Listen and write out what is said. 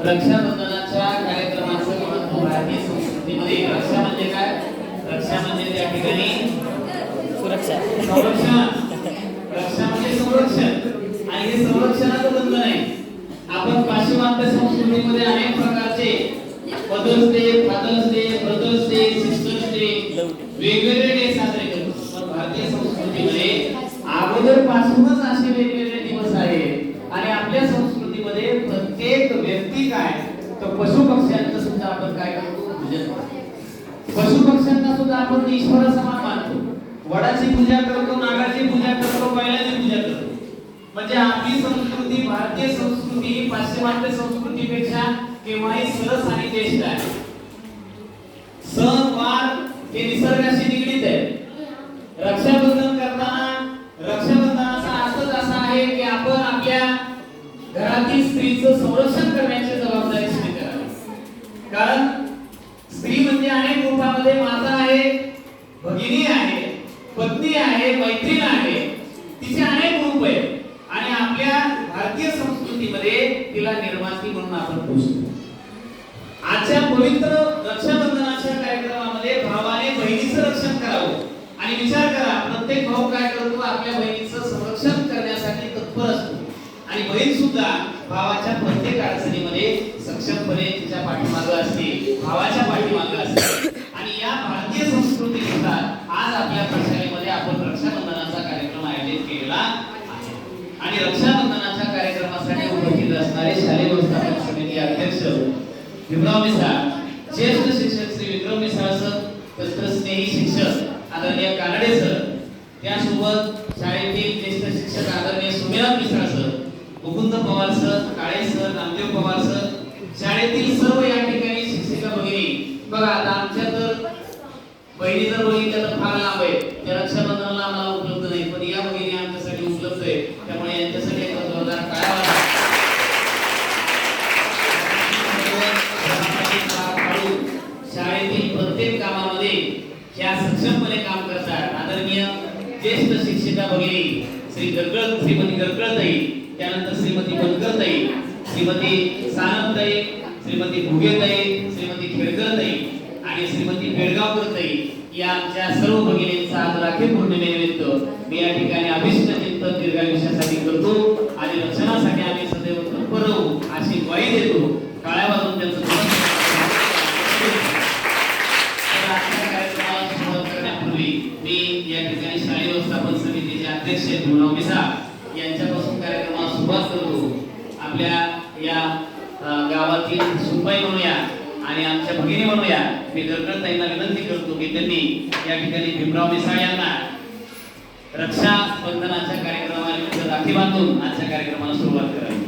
रक्षाबंधनाच्या कार्यक्रमाचं महत्त्व भारतीय संस्कृतीमध्ये रक्षा म्हणजे काय? रक्षा म्हणजे त्या ठिकाणी सुरक्षा, संरक्षण. रक्षा म्हणजे संरक्षण आणि हे संरक्षणाचं बंधन आहे. आपण पाश्चिमात्य संस्कृतीमध्ये अनेक प्रकारचे mother's day, father's day, brother's day, sister's day वेगवेगळे डे साजरे करतो. पण भारतीय संस्कृतीमध्ये अगोदर पासूनच असे वेगवेगळे दिवस आहेत आणि आपल्या संस्कृतीमध्ये प्रत्येक व्यक्ती काय तर पशु पक्ष्यांचं सुद्धा आपण काय करतो? पूजन करतो. पशु पक्ष्यांना सुद्धा आपण ईश्वरासमान मानतो. वडाची पूजा करतो, नागाची पूजा करतो, बैलाची पूजा करतो. म्हणजे आपली संस्कृती, भारतीय संस्कृती पाश्चिमात्य संस्कृतीपेक्षा केव्हाही सरस आणि ज्येष्ठ आहे. सण वार हे निसर्गाशी निगडीत आहे. रक्षाबंधन करताना रक्षाबंधनाचा अर्थच असा आहे की आपण आपल्या घरातील स्त्रीचं संरक्षण करण्याची जबाबदारी स्वीकारावी. कारण स्त्री म्हणजे अनेक रूपामध्ये माता आहे, भगिनी आहे, पत्नी आहे, मैत्रीण आहे. तिचे अनेक रूप आहेत आणि आपल्या भारतीय संस्कृतीमध्ये तिला निर्माती म्हणून आपण पूजतो. आजच्या पवित्र रक्षाबंधनाच्या कार्यक्रमामध्ये भावाने बहिणीचं रक्षण करावं आणि विचार करा, प्रत्येक भाऊ काय करतो? आपल्या बहिणीचं संरक्षण करण्यासाठी तत्पर असतो आणि बहीण सुद्धा भावाच्या प्रत्येक अडचणीमध्ये सक्षमपणे तिच्या पाठीमागे असते, भावाच्या पाठीमागे असते. आणि या भारतीय संस्कृतीनुसार आज आपल्या पाठशाळेमध्ये आपण रक्षाबंधनाचा कार्यक्रम आयोजित केलेला आहे. आणि रक्षाबंधनाच्या कार्यक्रमासाठी उपस्थित असणारे शालेय व्यवस्थापन समिती अध्यक्ष भीमराव मिसाळ, ज्येष्ठ शिक्षक श्री विक्रम मिसाळ सर, तंत्रस्नेही शिक्षक आदरणीय कानडे सर, त्यासोबत शाळेतील ज्येष्ठ शिक्षक आदरणीय सुमेराव मिसाळ सर, मुकुंद पवार सर, काळे सर, नामदेव पवार सर, शाळेतील सर्व या ठिकाणी शिक्षिका भगिनी. बघा आता आमच्या तर बहिणी जर बघितल्या तर फार लांब आहे, त्या रक्षाबंधनाला आम्हाला उपलब्ध नाही, पण या भगिनी आमच्यासाठी उपलब्ध आहे. त्यामुळे यांच्यासाठी एक जोरदार टाळ्या वाजवा. शाळेतील प्रत्येक कामामध्ये या सक्षमपणे काम करतात. आदरणीय ज्येष्ठ शिक्षिका भगिनी श्रीमती गरकळताई, त्यानंतर श्रीमती बनकरताई, श्रीमती सानपताई, श्रीमती भुगेताई, श्रीमती खेडकरताई आणि श्रीमती बेळगावकरताई या आमच्या सर्व भगिनींचा आज राखी पौर्णिमेनिमित्त मी या ठिकाणी अभिष्ट चिंतन दीर्घायुष्यासाठी करतो आणि रक्षणासाठी आम्ही सदैव तत्पर राहू अशी ग्वाही देतो. टाळ्या वाजवून त्यांचं कार्यक्रमाला सुरुवात करण्यापूर्वी मी या ठिकाणी शालेय व्यवस्थापन समितीचे अध्यक्ष भीमराव मिसाळ यांच्यापासून कार्यक्रमाला सुरुवात करतो. आपल्या या गावातील सुनबाई म्हणूया आणि आमच्या भगिनी म्हणूया. मी गरकळताईंना विनंती करतो की त्यांनी या ठिकाणी भीमराव मिसाळ यांना रक्षा बंधनाच्या कार्यक्रमानिमित्त राखी बांधून आजच्या कार्यक्रमाला सुरुवात करावी.